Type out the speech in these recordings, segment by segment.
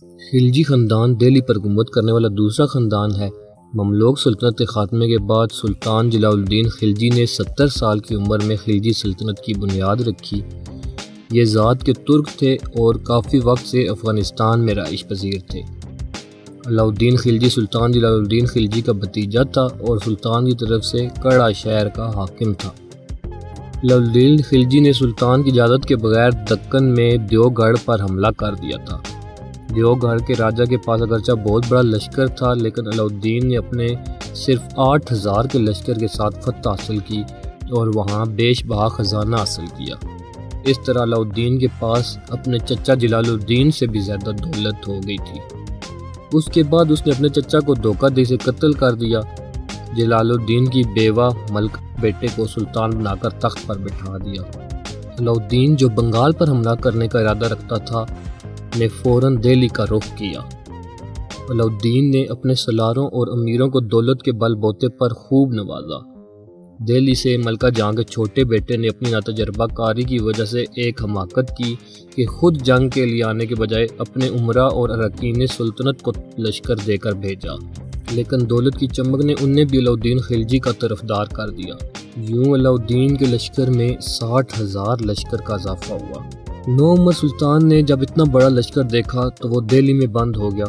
خلجی خاندان دہلی پر حکومت کرنے والا دوسرا خاندان ہے۔ مملوک سلطنت کے خاتمے کے بعد سلطان جلال الدین خلجی نے 70 سال کی عمر میں خلجی سلطنت کی بنیاد رکھی۔ یہ ذات کے ترک تھے اور کافی وقت سے افغانستان میں رہائش پذیر تھے۔ علاؤالدین خلجی سلطان جلال الدین خلجی کا بھتیجا تھا اور سلطان کی طرف سے کڑا شہر کا حاکم تھا۔ علاؤالدین خلجی نے سلطان کی اجازت کے بغیر دکن میں دیو گڑھ پر حملہ کر دیا تھا۔ دیو گڑھ کے راجہ کے پاس اگرچہ بہت بڑا لشکر تھا، لیکن علاؤالدین نے اپنے صرف 8000 کے لشکر کے ساتھ فتح حاصل کی اور وہاں بیش بہا خزانہ حاصل کیا۔ اس طرح علاؤالدین کے پاس اپنے چچا جلال الدین سے بھی زیادہ دولت ہو گئی تھی۔ اس کے بعد اس نے اپنے چچا کو دھوکہ دے سے قتل کر دیا۔ جلال الدین کی بیوہ ملکہ بیٹے کو سلطان بنا کر تخت پر بٹھا دیا۔ علاؤالدین جو بنگال پر حملہ کرنے کا ارادہ رکھتا تھا نے فوراً دہلی کا رخ کیا۔ علاؤالدین نے اپنے سالاروں اور امیروں کو دولت کے بل بوتے پر خوب نوازا۔ دہلی سے ملکہ جہاں کے چھوٹے بیٹے نے اپنی ناتجربہ کاری کی وجہ سے ایک حماقت کی کہ خود جنگ کے لیے آنے کے بجائے اپنے امراء اور اراکین سلطنت کو لشکر دے کر بھیجا، لیکن دولت کی چمک نے انہیں بھی علاؤالدین خلجی کا طرفدار کر دیا۔ یوں علاؤالدین کے لشکر میں 60,000 لشکر کا اضافہ ہوا۔ نوعمر سلطان نے جب اتنا بڑا لشکر دیکھا تو وہ دہلی میں بند ہو گیا۔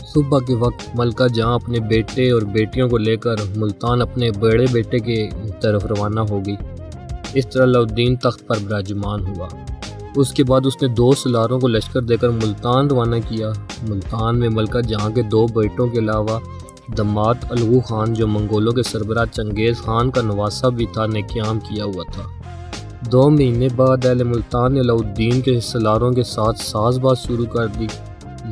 صبح کے وقت ملکہ جہاں اپنے بیٹے اور بیٹیوں کو لے کر ملتان اپنے بڑے بیٹے کے طرف روانہ ہو گئی۔ اس طرح علاؤالدین تخت پر براجمان ہوا۔ اس کے بعد اس نے 2 سالاروں کو لشکر دے کر ملتان روانہ کیا۔ ملتان میں ملکہ جہاں کے 2 بیٹوں کے علاوہ دماد الغو خان جو منگولوں کے سربراہ چنگیز خان کا نواسہ بھی تھا نے قیام کیا ہوا تھا۔ 2 مہینے بعد اہل ملتان نے علاؤالدین کے سالاروں کے ساتھ ساز باز شروع کر دی۔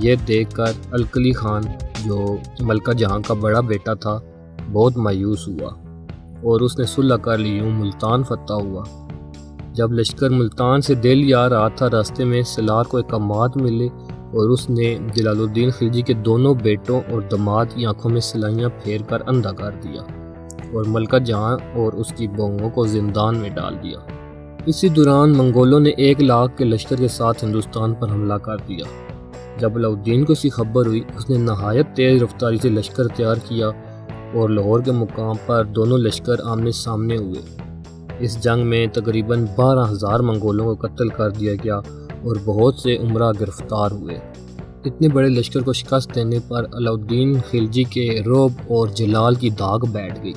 یہ دیکھ کر الکلی خان جو ملکہ جہاں کا بڑا بیٹا تھا بہت مایوس ہوا اور اس نے صلح کر لی۔ یوں ملتان فتح ہوا۔ جب لشکر ملتان سے دہلی آ رہا تھا، راستے میں سالار کو احکامات ملے اور اس نے جلال الدین خلجی کے دونوں بیٹوں اور دماد کی آنکھوں میں سلائیاں پھیر کر اندھا کر دیا اور ملکہ جہاں اور اس کی بہوؤں کو زندان میں ڈال دیا۔ اسی دوران منگولوں نے 1 لاکھ کے لشکر کے ساتھ ہندوستان پر حملہ کر دیا۔ جب علاؤالدین کو اس کی خبر ہوئی، اس نے نہایت تیز رفتاری سے لشکر تیار کیا اور لاہور کے مقام پر دونوں لشکر آمنے سامنے ہوئے۔ اس جنگ میں تقریباً 12,000 منگولوں کو قتل کر دیا گیا اور بہت سے امراء گرفتار ہوئے۔ اتنے بڑے لشکر کو شکست دینے پر علاؤالدین خلجی کے رعب اور جلال کی داغ بیٹھ گئی۔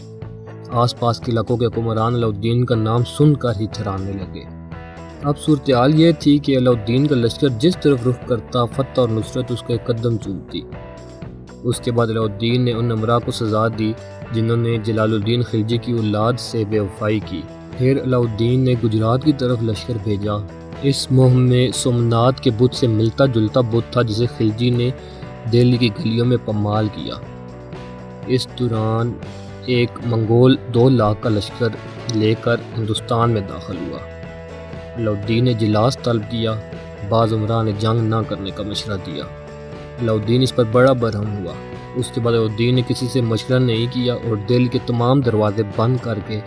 آس پاس کے علاقوں کے حکمران علاؤالدین کا نام سن کر ہی تھرانے لگے۔ اب صورتحال یہ تھی کہ علاؤالدین کا لشکر جس طرف رخ کرتا، فتح اور نصرت اس کے قدم چومتی۔ اس کے بعد علاؤالدین نے ان امراء کو سزا دی جنہوں نے جلال الدین خلجی کی اولاد سے بے وفائی کی۔ پھر علاؤالدین نے گجرات کی طرف لشکر بھیجا۔ اس مہم میں سومناتھ کے بت سے ملتا جلتا بت تھا جسے خلجی نے دہلی کی گلیوں میں پامال کیا۔ اس دوران ایک منگول 2 لاکھ کا لشکر لے کر ہندوستان میں داخل ہوا۔ علاؤالدین نے اجلاس طلب کیا۔ بعض امراء نے جنگ نہ کرنے کا مشورہ دیا۔ علاؤالدین اس پر بڑا برہم ہوا۔ اس کے بعد علاؤالدین نے کسی سے مشورہ نہیں کیا اور دہلی کے تمام دروازے بند کر کے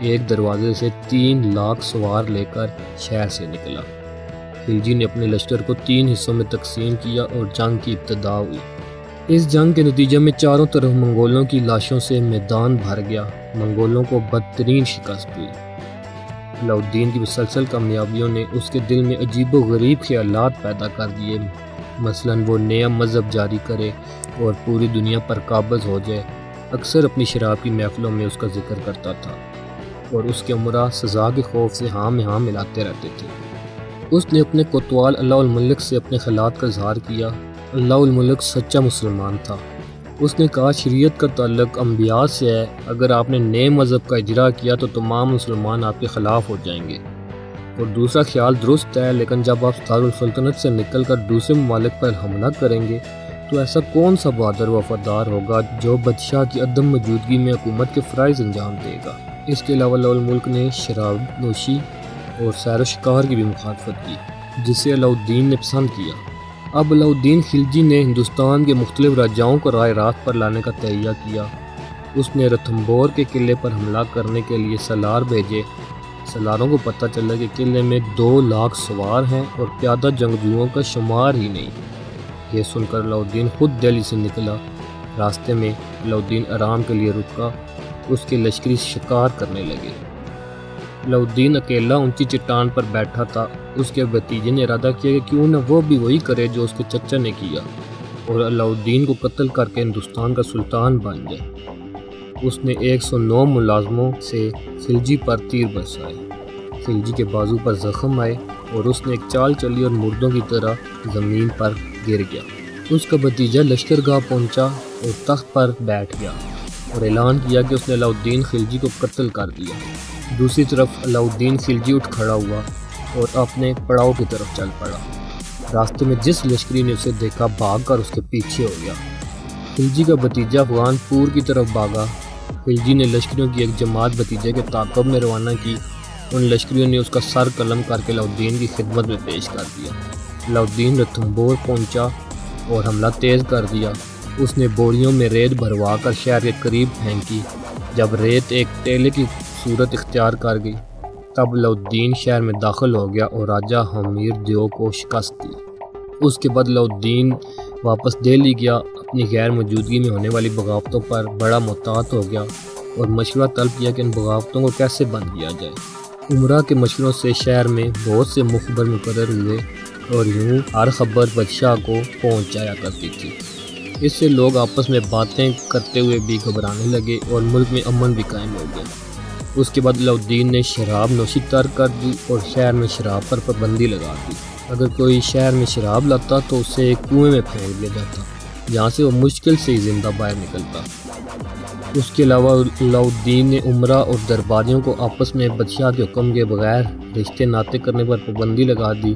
ایک دروازے سے 3 لاکھ سوار لے کر شہر سے نکلا۔ خلجی نے اپنے لشکر کو 3 حصوں میں تقسیم کیا اور جنگ کی ابتدا ہوئی۔ اس جنگ کے نتیجے میں چاروں طرف منگولوں کی لاشوں سے میدان بھر گیا۔ منگولوں کو بدترین شکست ہوئی۔ علاؤالدین کی مسلسل کامیابیوں نے اس کے دل میں عجیب و غریب خیالات پیدا کر دیے۔ مثلاً وہ نیا مذہب جاری کرے اور پوری دنیا پر قابض ہو جائے۔ اکثر اپنی شراب کی محفلوں میں اس کا ذکر کرتا تھا اور اس کے امراء سزا کے خوف سے ہاں میں ہاں ملاتے رہتے تھے۔ اس نے اپنے کوتوال اللہ الملک سے اپنے خیالات کا اظہار کیا۔ اللہ الملک سچا مسلمان تھا۔ اس نے کہا شریعت کا تعلق انبیاء سے ہے، اگر آپ نے نئے مذہب کا اجرا کیا تو تمام مسلمان آپ کے خلاف ہو جائیں گے۔ اور دوسرا خیال درست ہے، لیکن جب آپ دارالسلطنت سے نکل کر دوسرے ممالک پر حملہ کریں گے تو ایسا کون سا بہادر وفادار ہوگا جو بادشاہ کی عدم موجودگی میں حکومت کے فرائض انجام دے گا۔ اس کے علاوہ اللہ الملک نے شراب نوشی اور سیر و شکار کی بھی مخالفت کی، جسے علاؤالدین نے پسند کیا۔ اب علاؤالدین خلجی نے ہندوستان کے مختلف راجاؤں کو رائے راست پر لانے کا تہیہ کیا۔ اس نے رتھمبور کے قلعے پر حملہ کرنے کے لیے سالار بھیجے۔ سالاروں کو پتہ چلا کہ قلعے میں 2 لاکھ سوار ہیں اور پیادہ جنگجوؤں کا شمار ہی نہیں۔ یہ سن کر علاؤالدین خود دہلی سے نکلا۔ راستے میں علاؤالدین آرام کے لیے رکا، اس کے لشکری شکار کرنے لگے۔ علاؤالدین اکیلا اونچی چٹان پر بیٹھا تھا۔ اس کے بھتیجے نے ارادہ کیا کہ کیوں نہ وہ بھی وہی کرے جو اس کے چچا نے کیا اور علاؤالدین کو قتل کر کے ہندوستان کا سلطان بن جائے۔ اس نے 109 ملازموں سے خلجی پر تیر برسائے۔ خلجی کے بازو پر زخم آئے اور اس نے ایک چال چلی اور مردوں کی طرح زمین پر گر گیا۔ اس کا بھتیجا لشکرگاہ پہنچا اور تخت پر بیٹھ گیا اور اعلان کیا کہ اس نے علاؤالدین خلجی کو قتل کر دیا۔ دوسری طرف علاؤالدین خلجی اٹھ کھڑا ہوا اور اپنے پڑاؤ کی طرف چل پڑا۔ راستے میں جس لشکری نے اسے دیکھا بھاگ کر اس کے پیچھے ہو گیا۔ خلجی کا بھتیجا افغان پور کی طرف بھاگا۔ خلجی نے لشکریوں کی ایک جماعت بھتیجے کے تعاقب میں روانہ کی۔ ان لشکریوں نے اس کا سر قلم کر کے علاؤالدین کی خدمت میں پیش کر دیا۔ علاؤالدین رتھمبور پہنچا اور حملہ تیز کر دیا۔ اس نے بوریوں میں ریت بھروا کر شہر کے قریب پھینکی۔ جب ریت ایک ٹیلے کی صورت اختیار کر گئی تب علاؤالدین شہر میں داخل ہو گیا اور راجہ حمیر دیو کو شکست دی۔ اس کے بعد علاؤالدین واپس دہلی گیا۔ اپنی غیر موجودگی میں ہونے والی بغاوتوں پر بڑا محتاط ہو گیا اور مشورہ طلب کیا کہ ان بغاوتوں کو کیسے بند کیا جائے۔ عمرہ کے مشوروں سے شہر میں بہت سے مخبر مقرر ہوئے اور یوں ہر خبر بادشاہ کو پہنچ جایا کرتی تھی۔ اس سے لوگ آپس میں باتیں کرتے ہوئے بھی گھبرانے لگے اور ملک میں امن بھی قائم ہو گیا۔ اس کے بعد علاؤالدین نے شراب نوشی ترک کر دی اور شہر میں شراب پر پابندی لگا دی۔ اگر کوئی شہر میں شراب لاتا تو اسے ایک کنویں میں پھینک دیا جاتا، جہاں سے وہ مشکل سے ہی زندہ باہر نکلتا۔ اس کے علاوہ علاؤالدین نے عمرہ اور درباریوں کو آپس میں بادشاہ کے حکم کے بغیر رشتے ناطے کرنے پر پابندی لگا دی۔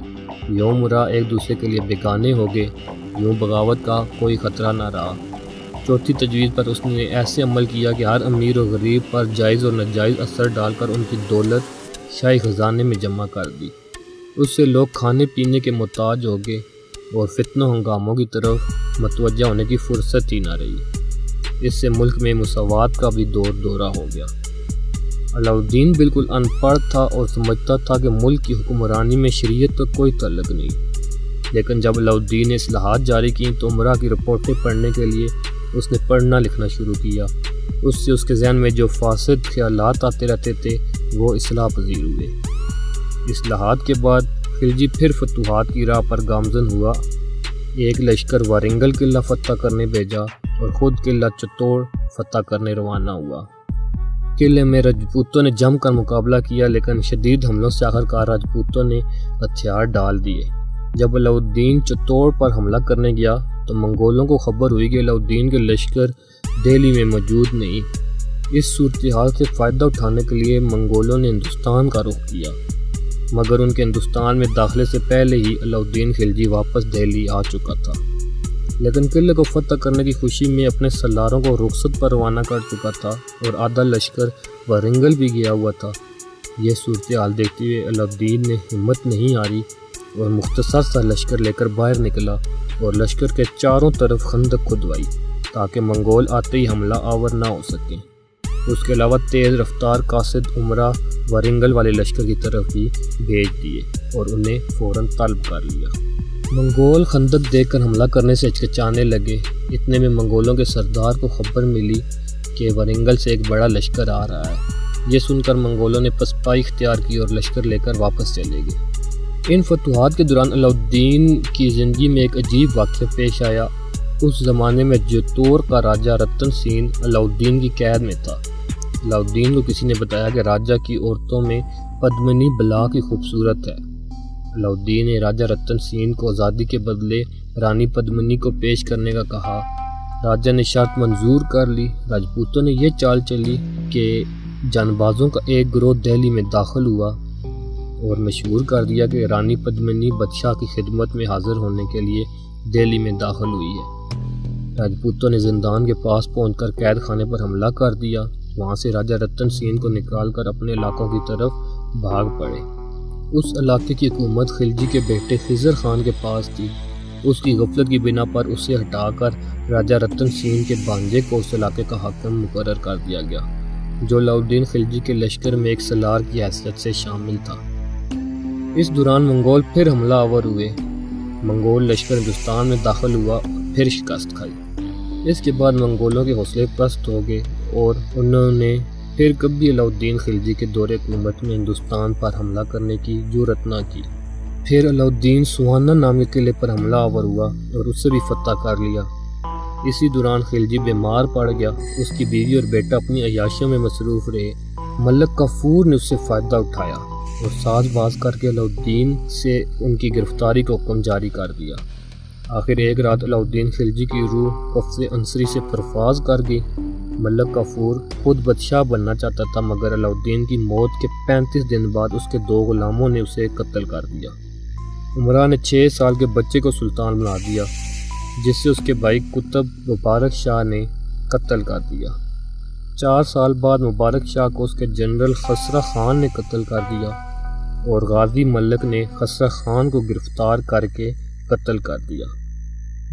یوں عمرہ ایک دوسرے کے لیے بیگانے ہو گئے۔ یوں بغاوت کا کوئی خطرہ نہ رہا۔ چوتھی تجویز پر اس نے ایسے عمل کیا کہ ہر امیر و غریب پر جائز اور ناجائز اثر ڈال کر ان کی دولت شاہی خزانے میں جمع کر دی۔ اس سے لوگ کھانے پینے کے محتاج ہو گئے اور فتنوں ہنگاموں کی طرف متوجہ ہونے کی فرصت ہی نہ رہی۔ اس سے ملک میں مساوات کا بھی دور دورہ ہو گیا۔ علاؤالدین بالکل ان پڑھ تھا اور سمجھتا تھا کہ ملک کی حکمرانی میں شریعت کا کوئی تعلق نہیں۔ لیکن جب علاؤالدین نے اصلاحات جاری کیں تو عمرہ کی رپورٹیں پڑھنے کے لیے اس نے پڑھنا لکھنا شروع کیا۔ اس سے اس کے ذہن میں جو فاسد خیالات آتے رہتے تھے وہ اصلاح پذیر ہوئے۔ اصلاحات کے بعد خلجی پھر فتوحات کی راہ پر گامزن ہوا۔ ایک لشکر وارنگل قلعہ فتح کرنے بھیجا اور خود قلعہ چتور فتح کرنے روانہ ہوا۔ قلعے میں راجپوتوں نے جم کر مقابلہ کیا لیکن شدید حملوں سے آخرکار راجپوتوں نے ہتھیار ڈال دیے۔ جب علاؤالدین چتور پر حملہ کرنے گیا تو منگولوں کو خبر ہوئی کہ علاؤالدین کے لشکر دہلی میں موجود نہیں۔ اس صورتحال سے فائدہ اٹھانے کے لیے منگولوں نے ہندوستان کا رخ کیا، مگر ان کے ہندوستان میں داخلے سے پہلے ہی علاؤالدین خلجی واپس دہلی آ چکا تھا، لیکن قلعے کو فتح کرنے کی خوشی میں اپنے سلاروں کو رخصت پر روانہ کر چکا تھا اور آدھا لشکر وارنگل بھی گیا ہوا تھا۔ یہ صورتحال دیکھتے ہوئے علاؤالدین نے ہمت نہیں ہاری اور مختصر سا لشکر لے کر باہر نکلا اور لشکر کے چاروں طرف خندق کھدوائی تاکہ منگول آتے ہی حملہ آور نہ ہو سکیں۔ اس کے علاوہ تیز رفتار قاصد عمرہ وارنگل والے لشکر کی طرف بھی بھیج دیے اور انہیں فوراً طلب کر لیا۔ منگول خندق دیکھ کر حملہ کرنے سے ہچکچانے لگے۔ اتنے میں منگولوں کے سردار کو خبر ملی کہ وارنگل سے ایک بڑا لشکر آ رہا ہے۔ یہ سن کر منگولوں نے پسپائی اختیار کی اور لشکر لے کر واپس چلے گئے۔ ان فتوحات کے دوران علاؤالدین کی زندگی میں ایک عجیب واقعہ پیش آیا۔ اس زمانے میں جتور کا راجہ رتن سین علاؤالدین کی قید میں تھا۔ علاؤالدین کو کسی نے بتایا کہ راجہ کی عورتوں میں پدمنی بلا کی خوبصورت ہے۔ علاؤالدین نے راجہ رتن سین کو آزادی کے بدلے رانی پدمنی کو پیش کرنے کا کہا۔ راجہ نے شرط منظور کر لی۔ راجپوتوں نے یہ چال چلی کہ جانبازوں کا ایک گروہ دہلی میں داخل ہوا اور مشہور کر دیا کہ رانی پدمنی بادشاہ کی خدمت میں حاضر ہونے کے لیے دہلی میں داخل ہوئی ہے۔ راجپوتوں نے زندان کے پاس پہنچ کر قید خانے پر حملہ کر دیا۔ وہاں سے راجہ رتن سین کو نکال کر اپنے علاقوں کی طرف بھاگ پڑے۔ اس علاقے کی حکومت خلجی کے بیٹے خضر خان کے پاس تھی۔ اس کی غفلت کی بنا پر اسے ہٹا کر راجہ رتن سین کے بانجے کو اس علاقے کا حاکم مقرر کر دیا گیا، جو علاؤالدین خلجی کے لشکر میں ایک سالار کی حیثیت سے شامل تھا۔ اس دوران منگول پھر حملہ آور ہوئے۔ منگول لشکر ہندوستان میں داخل ہوا اور پھر شکست کھائی۔ اس کے بعد منگولوں کے حوصلے پست ہو گئے اور انہوں نے پھر کبھی علاء الدین خلجی کے دور حکومت میں ہندوستان پر حملہ کرنے کی جرأت نہ کی۔ پھر علاء الدین سوہانہ نام کے قلعے پر حملہ آور ہوا اور اسے بھی فتح کر لیا۔ اسی دوران خلجی بیمار پڑ گیا، اس کی بیوی اور بیٹا اپنی عیاشیوں میں مصروف رہے۔ ملک کافور نے اس سے فائدہ اٹھایا اور ساز باز کر کے علاء الدین سے ان کی گرفتاری کا حکم جاری کر دیا۔ آخر ایک رات علاء الدین خلجی کی روح کفر عنصری سے پرواز کر گئی۔ ملک کافور خود بادشاہ بننا چاہتا تھا، مگر علاء الدین کی موت کے 35 دن بعد اس کے 2 غلاموں نے اسے قتل کر دیا۔ عمرہ نے 6 سال کے بچے کو سلطان بنا دیا، جسے اس کے بھائی قطب مبارک شاہ نے قتل کر دیا۔ 4 سال بعد مبارک شاہ کو اس کے جنرل خسرہ خان نے قتل کر دیا اور غازی ملک نے خسرہ خان کو گرفتار کر کے قتل کر دیا۔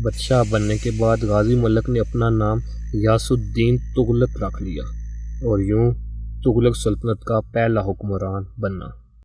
بادشاہ بننے کے بعد غازی ملک نے اپنا نام غیاث الدین تغلق رکھ لیا اور یوں تغلق سلطنت کا پہلا حکمران بنا۔